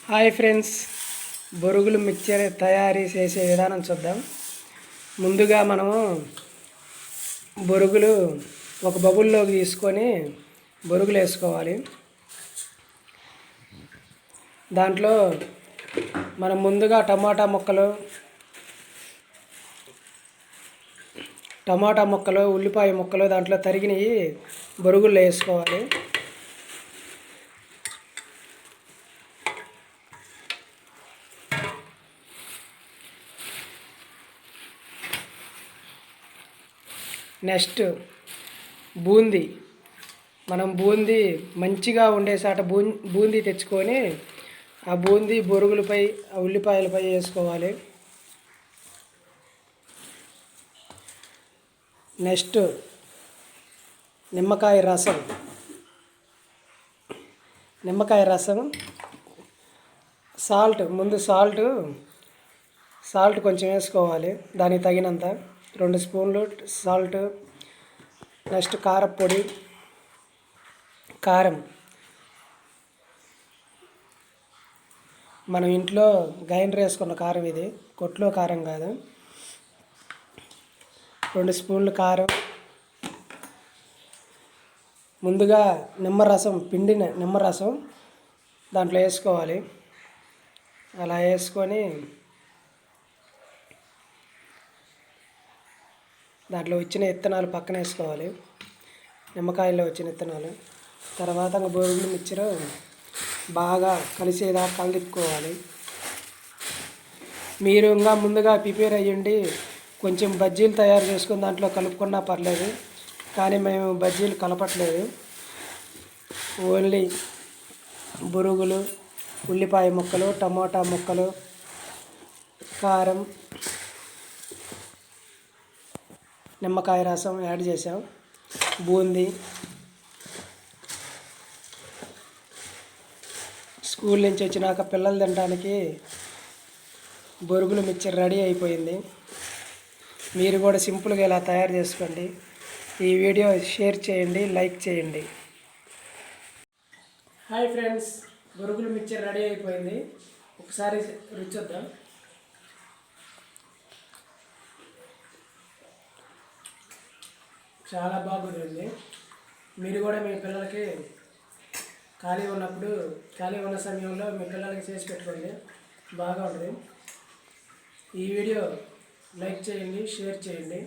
Hi friends, బొరుగులు mixture తయారీ చేసే విధానం చూద్దాం. ముందుగా మనము బొరుగులు ఒక బబుల్లోకి తీసుకొని బొరుగులు వేసుకోవాలి. దాంట్లో మనం ముందుగా టమాటా ముక్కలు ఉల్లిపాయ ముక్కలు దాంట్లో తరిగినవి బొరుగుల్లో వేసుకోవాలి. నెక్స్ట్ బూందీ, మనం బూందీ మంచిగా ఉండేసాట బూందీ తెచ్చుకొని ఆ బూందీ బొరుగులపై ఆ ఉల్లిపాయలపై వేసుకోవాలి. నెక్స్ట్ నిమ్మకాయ రసం, సాల్ట్ కొంచెం వేసుకోవాలి, దానికి తగినంత 2 స్పూన్లు సాల్ట్. నెక్స్ట్ కారం మనం ఇంట్లో గ్రైండర్ వేసుకున్న కారం, ఇది కొట్లో కారం కాదు. 2 స్పూన్లు కారం. ముందుగా పిండిన నిమ్మరసం దాంట్లో వేసుకోవాలి. అలా వేసుకొని దాంట్లో వచ్చిన విత్తనాలు పక్కన వేసుకోవాలి, నిమ్మకాయల్లో వచ్చిన విత్తనాలు. తర్వాత బొరుగులు మిక్చరు బాగా కలిసేదాకా కలిపుకోవాలి. మీరు ఇంకా ముందుగా ప్రిపేర్ అయ్యండి, కొంచెం బజ్జీలు తయారు చేసుకుని దాంట్లో కలుపుకున్నా పర్లేదు, కానీ మేము బజ్జీలు కలపట్లేదు. ఓన్లీ బొరుగులు, ఉల్లిపాయ ముక్కలు, టమోటా ముక్కలు, కారం, నిమ్మకాయ రసం యాడ్ చేసాం, బూందీ. స్కూల్ నుంచి వచ్చినాక పిల్లలు తినడానికి బొరుగులు మిక్చర్ రెడీ అయిపోయింది. మీరు కూడా సింపుల్గా ఇలా తయారు చేసుకోండి. ఈ వీడియో షేర్ చేయండి, లైక్ చేయండి. హాయ్ ఫ్రెండ్స్, బొరుగులు మిక్చర్ రెడీ అయిపోయింది. ఒకసారి రుచి చూద్దాం. చాలా బాగుంటుంది. మీరు కూడా మీ పిల్లలకి ఖాళీ ఉన్న సమయంలో మీ పిల్లలకి చేసి పెట్టుకోండి, బాగా ఉంటుంది. ఈ వీడియో లైక్ చేయండి, షేర్ చేయండి.